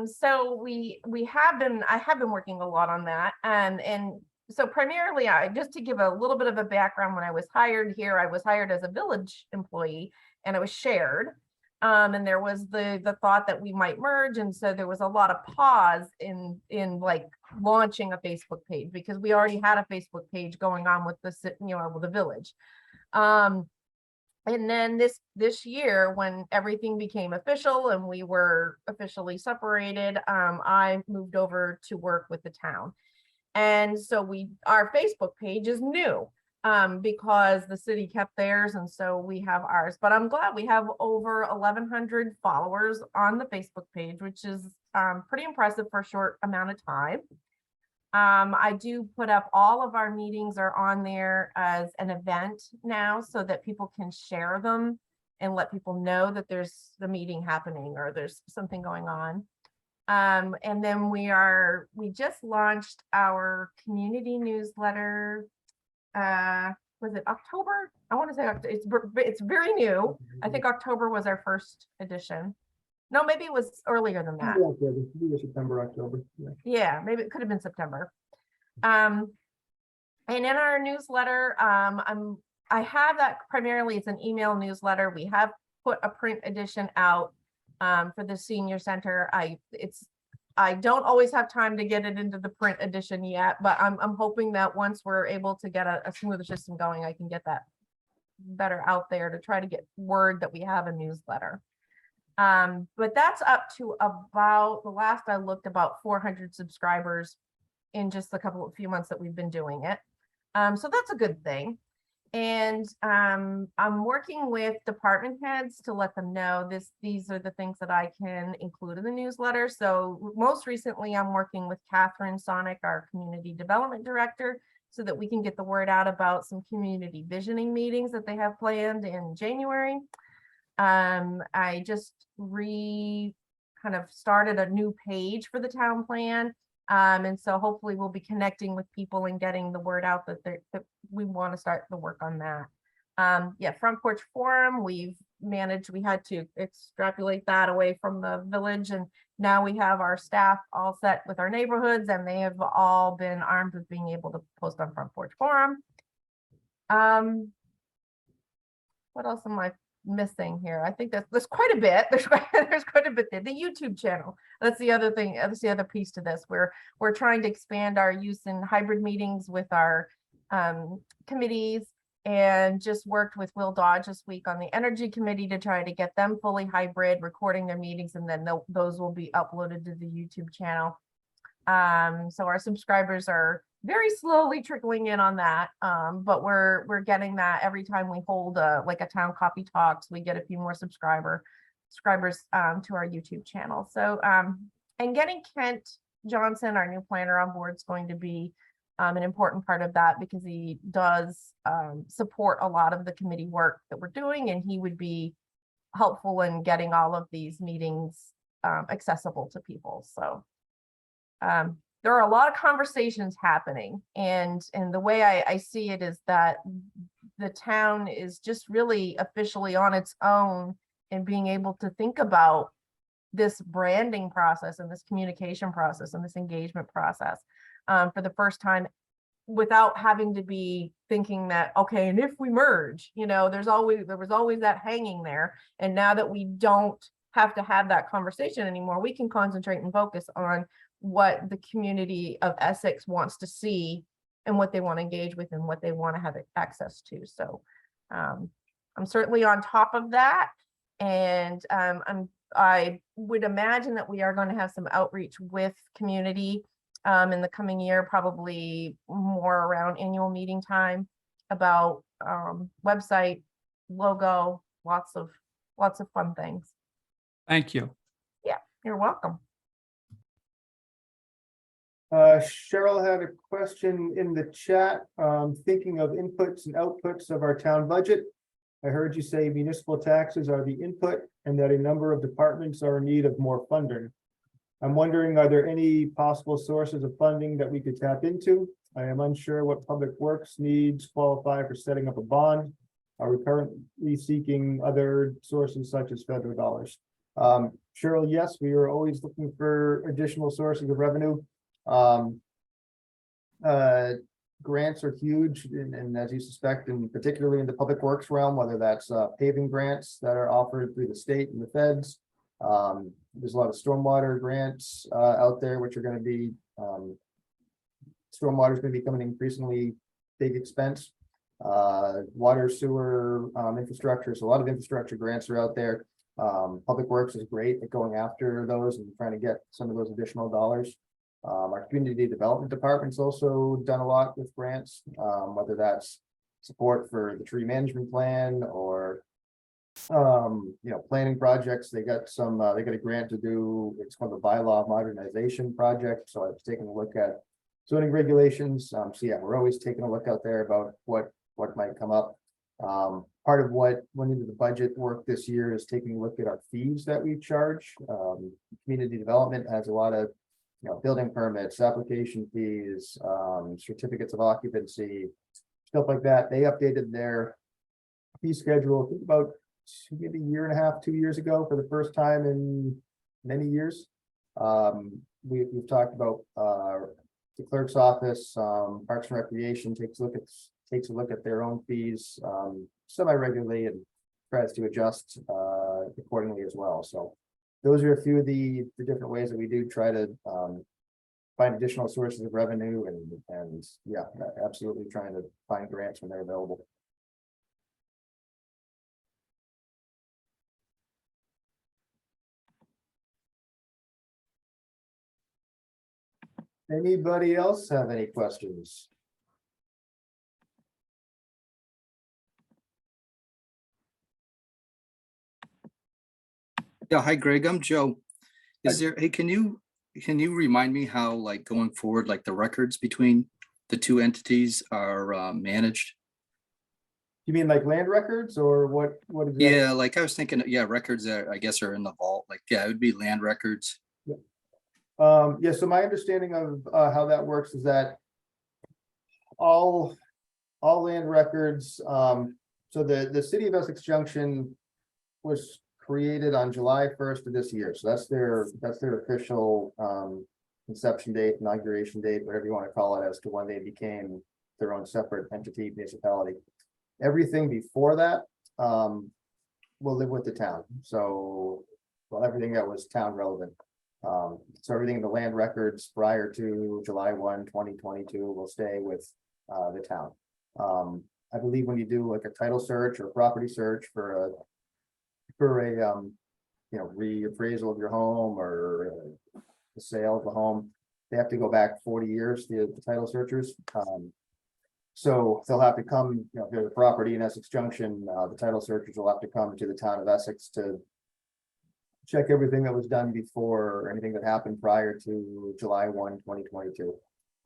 So I have been working a lot on that. And so primarily, just to give a little bit of a background, when I was hired here, I was hired as a village employee, and it was shared. And there was the thought that we might merge. And so there was a lot of pause in like launching a Facebook page, because we already had a Facebook page going on with with the village. And then this year, when everything became official and we were officially separated, I moved over to work with the town. And so our Facebook page is new. because the city kept theirs and so we have ours. But I'm glad we have over 1,100 followers on the Facebook page, which is pretty impressive for a short amount of time. I do put up all of our meetings are on there as an event now so that people can share them and let people know that there's the meeting happening or there's something going on. And then we just launched our community newsletter. Was it October? I want to say it's very new. I think October was our first edition. No, maybe it was earlier than that. Maybe September, October. Yeah. Yeah, maybe it could have been September. And in our newsletter, I have that primarily it's an email newsletter. We have put a print edition out for the senior center. I don't always have time to get it into the print edition yet, but I'm hoping that once we're able to get a smoother system going, I can get that better out there to try to get word that we have a newsletter. But that's up to about, the last I looked, about 400 subscribers in just a few months that we've been doing it. So that's a good thing. And I'm working with department heads to let them know these are the things that I can include in the newsletter. So most recently, I'm working with Catherine Sonic, our community development director, so that we can get the word out about some community visioning meetings that they have planned in January. I just kind of started a new page for the town plan. And so hopefully we'll be connecting with people and getting the word out that we want to start the work on that. Yeah, Front Porch Forum, we had to extrapolate that away from the village, and now we have our staff all set with our neighborhoods, and they have all been armed with being able to post on Front Porch Forum. What else am I missing here? I think there's quite a bit. There's quite a bit there. The YouTube channel. That's the other thing. That's the other piece to this. We're trying to expand our use in hybrid meetings with our committees, and just worked with Will Dodge this week on the energy committee to try to get them fully hybrid, recording their meetings, and then those will be uploaded to the YouTube channel. So our subscribers are very slowly trickling in on that, but we're getting that every time we hold like a town coffee talks. We get a few more subscribers to our YouTube channel. So and getting Kent Johnson, our new planner, on board is going to be an important part of that, because he does support a lot of the committee work that we're doing, and he would be helpful in getting all of these meetings accessible to people. So there are a lot of conversations happening, and the way I see it is that the town is just really officially on its own and being able to think about this branding process and this communication process and this engagement process for the first time, without having to be thinking that, okay, and if we merge, there was always that hanging there. And now that we don't have to have that conversation anymore, we can concentrate and focus on what the community of Essex wants to see and what they want to engage with and what they want to have access to. So I'm certainly on top of that. And I would imagine that we are going to have some outreach with community in the coming year, probably more around annual meeting time, about website, logo, lots of fun things. Thank you. Yeah, you're welcome. Cheryl had a question in the chat, thinking of inputs and outputs of our town budget. I heard you say municipal taxes are the input and that a number of departments are in need of more funding. I'm wondering, are there any possible sources of funding that we could tap into? I am unsure what public works needs qualify for setting up a bond. Are we currently seeking other sources such as federal dollars? Cheryl, yes, we are always looking for additional sources of revenue. Grants are huge, and as you suspect, and particularly in the public works realm, whether that's paving grants that are offered through the state and the feds. There's a lot of stormwater grants out there, which are going to be stormwater is going to become an increasingly big expense. Water, sewer, infrastructure. So a lot of infrastructure grants are out there. Public works is great at going after those and trying to get some of those additional dollars. Our community development department's also done a lot with grants, whether that's support for the tree management plan or planning projects. They got a grant to do, it's called the bylaw modernization project. So I was taking a look at zoning regulations. So yeah, we're always taking a look out there about what might come up. Part of what went into the budget work this year is taking a look at our fees that we charge. Community development has a lot of, building permits, application fees, certificates of occupancy, stuff like that. They updated their fee schedule, I think about maybe a year and a half, 2 years ago for the first time in many years. We've talked about the clerk's office, Parks and Recreation takes a look at their own fees semi-regularly and tries to adjust accordingly as well. So those are a few of the different ways that we do try to find additional sources of revenue and yeah, absolutely trying to find grants when they're available. Anybody else have any questions? Yeah, hi Greg, I'm Joe. Hey, can you remind me how, like, going forward, like the records between the two entities are managed? You mean like land records or what? What is that? Yeah, like I was thinking, yeah, records that I guess are in the vault, like, yeah, it would be land records. Yeah, so my understanding of how that works is that all land records, so the City of Essex Junction was created on July 1st of this year. So that's their official inception date, inauguration date, whatever you want to call it, as to when they became their own separate entity, municipality. Everything before that will live with the town. So, well, everything that was town relevant. So everything in the land records prior to July 1, 2022 will stay with the town. I believe when you do like a title search or property search for a reappraisal of your home or the sale of the home, they have to go back 40 years, the title searchers. So they'll have to come, if there's a property in Essex Junction, the title searchers will have to come to the town of Essex to check everything that was done before or anything that happened prior to July 1, 2022.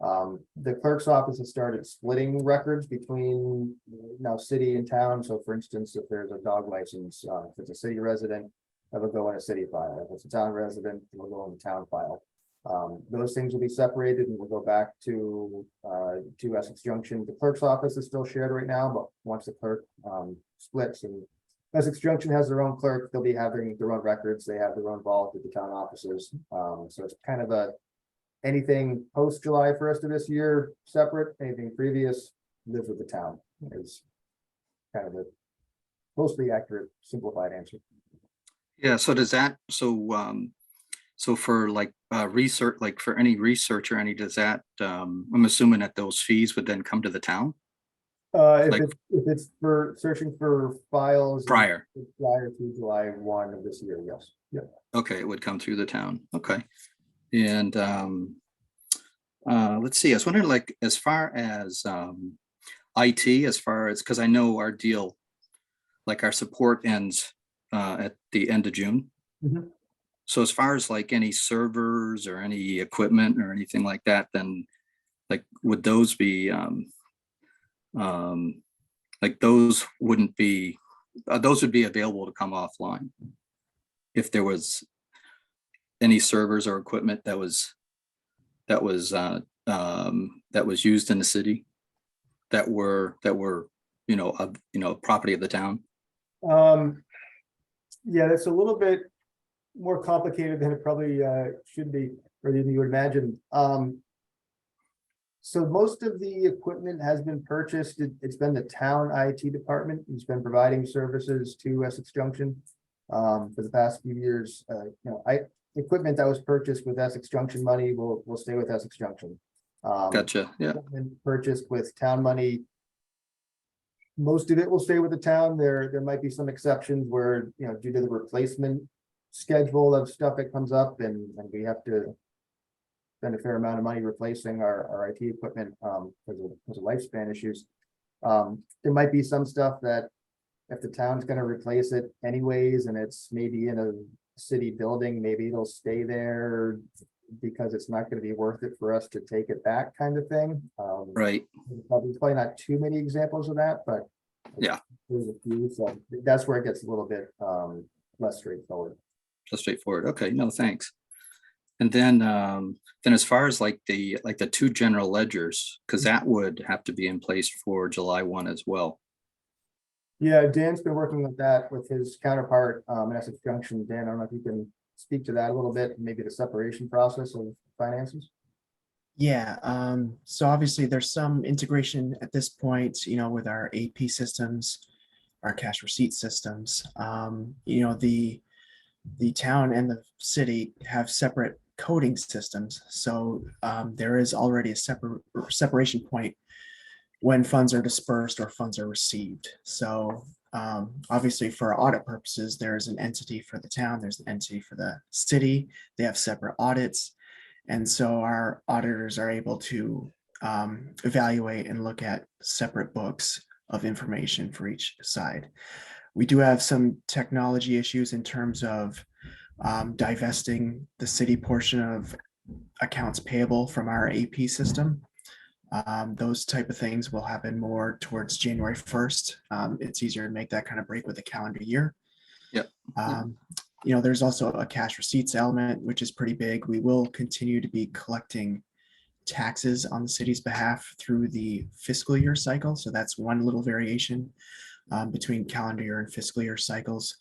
The clerk's office has started splitting records between now city and town. So for instance, if there's a dog license, if it's a city resident, that'll go in a city file. If it's a town resident, it'll go in the town file. Those things will be separated and we'll go back to Essex Junction. The clerk's office is still shared right now, but once the clerk splits and Essex Junction has their own clerk, they'll be having their own records. They have their own vault at the town offices. So it's kind of anything post July 1st of this year, separate, anything previous lives with the town is kind of a mostly accurate, simplified answer. Yeah, so does that, so for like research, like for any research or any, does that, I'm assuming that those fees would then come to the town? If it's for searching for files Prior to July 1 of this year, yes. Yeah. Okay, it would come through the town. Okay. And let's see, I was wondering, like, as far as IT, as far as, because I know our deal, like our support ends at the end of June. Mhm. So as far as like any servers or any equipment or anything like that, then like would those be like those wouldn't be those would be available to come offline if there was any servers or equipment that was used in the city that were property of the town. Yeah, that's a little bit more complicated than it probably should be, or than you would imagine. So most of the equipment has been purchased. It's been the town IT department who's been providing services to Essex Junction for the past few years. Equipment that was purchased with Essex Junction money will stay with Essex Junction. Gotcha. Yeah. Purchased with town money, most of it will stay with the town. There might be some exceptions where, due to the replacement schedule of stuff that comes up and we have to spend a fair amount of money replacing our IT equipment because of lifespan issues. There might be some stuff that if the town's gonna replace it anyways, and it's maybe in a city building, maybe it'll stay there because it's not gonna be worth it for us to take it back, kind of thing. Right. Probably not too many examples of that, but. Yeah. There's a few, so that's where it gets a little bit less straightforward. Just straightforward. Okay, no, thanks. And then as far as like the two general ledgers, because that would have to be in place for July 1 as well. Yeah, Dan's been working with that with his counterpart, in Essex Junction. Dan, I don't know if you can speak to that a little bit, maybe the separation process of finances. Yeah, so obviously there's some integration at this point, with our AP systems, our cash receipt systems. The town and the city have separate coding systems. So there is already a separation point when funds are dispersed or funds are received. So obviously for audit purposes, there is an entity for the town, there's an entity for the city. They have separate audits. And so our auditors are able to evaluate and look at separate books of information for each side. We do have some technology issues in terms of divesting the city portion of accounts payable from our AP system. Those type of things will happen more towards January 1st. It's easier to make that kind of break with the calendar year. Yep. There's also a cash receipts element, which is pretty big. We will continue to be collecting taxes on the city's behalf through the fiscal year cycle. So that's one little variation between calendar year and fiscal year cycles.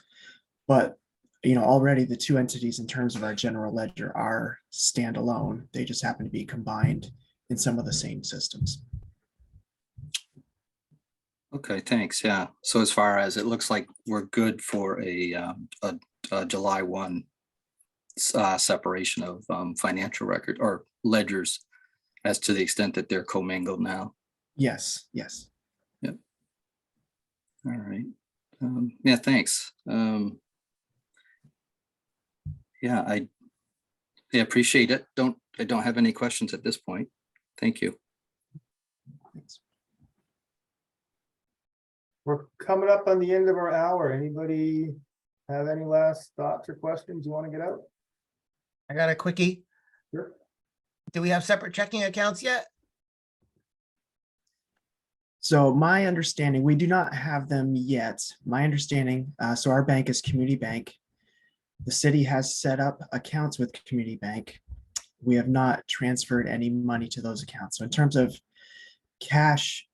But already the two entities in terms of our general ledger are standalone. They just happen to be combined in some of the same systems. Okay, thanks. Yeah. So as far as it looks like we're good for a July 1 separation of financial record or ledgers as to the extent that they're commingled now. Yes, yes. Yep. All right. Yeah, thanks. Yeah, I appreciate it. I don't have any questions at this point. Thank you. Thanks. We're coming up on the end of our hour. Anybody have any last thoughts or questions you want to get out? I got a quickie. Sure. Do we have separate checking accounts yet? So my understanding, we do not have them yet. My understanding, so our bank is Community Bank. The city has set up accounts with Community Bank. We have not transferred any money to those accounts. So in terms of cash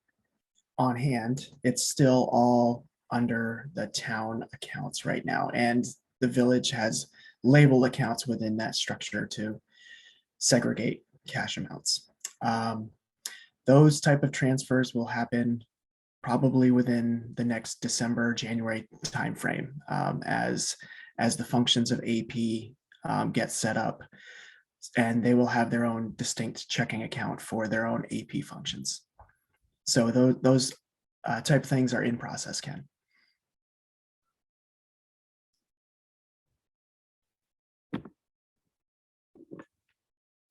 on hand, it's still all under the town accounts right now. And the village has labeled accounts within that structure to segregate cash amounts. Those type of transfers will happen probably within the next December, January timeframe as the functions of AP get set up, and they will have their own distinct checking account for their own AP functions. So those type of things are in process, Ken.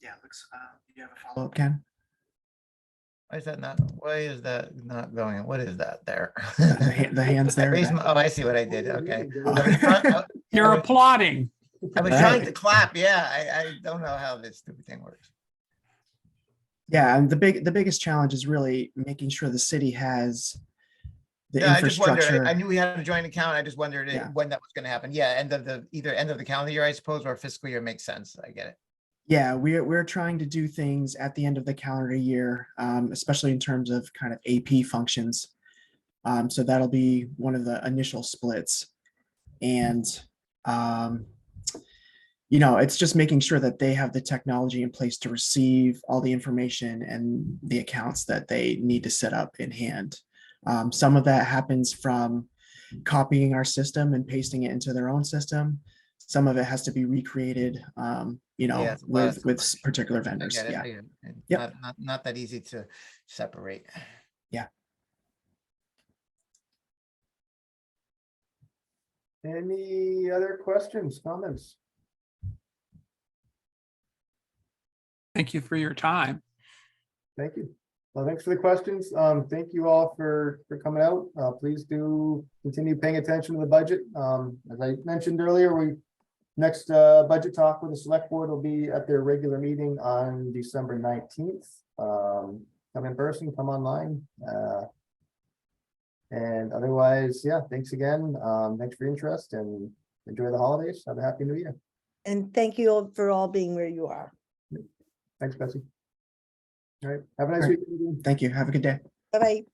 Yeah, looks. You have a follow up, Ken? Why is that not going? What is that there? The hands there. Oh, I see what I did. Okay. You're applauding. I was trying to clap. Yeah, I don't know how this stupid thing works. Yeah, and the biggest challenge is really making sure the city has the Yeah, I just infrastructure. wondered. I knew we had a joint account. I just wondered Yeah. when that was going to happen. Yeah, either end of the calendar year, I suppose, or fiscal year makes sense. I get it. Yeah, we're trying to do things at the end of the calendar year, especially in terms of kind of AP functions. So that'll be one of the initial splits. And, it's just making sure that they have the technology in place to receive all the information and the accounts that they need to set up in hand. Some of that happens from copying our system and pasting it into their own system. Some of it has to be recreated, Yeah, with particular I vendors. get it. Yeah. I get it. Yep. Not that easy to separate. Yeah. Any other questions, comments? Thank you for your time. Thank you. Well, thanks for the questions. Thank you all for coming out. Please do continue paying attention to the budget. As I mentioned earlier, next budget talk with the select board will be at their regular meeting on December 19th. Come in person, come online. And otherwise, yeah, thanks again. Thanks for your interest and enjoy the holidays. Have a happy new year. And thank you all for all being where you are. Thanks, Betsy. All right, have a nice All right. week. Thank you. Have a good day. Bye-bye.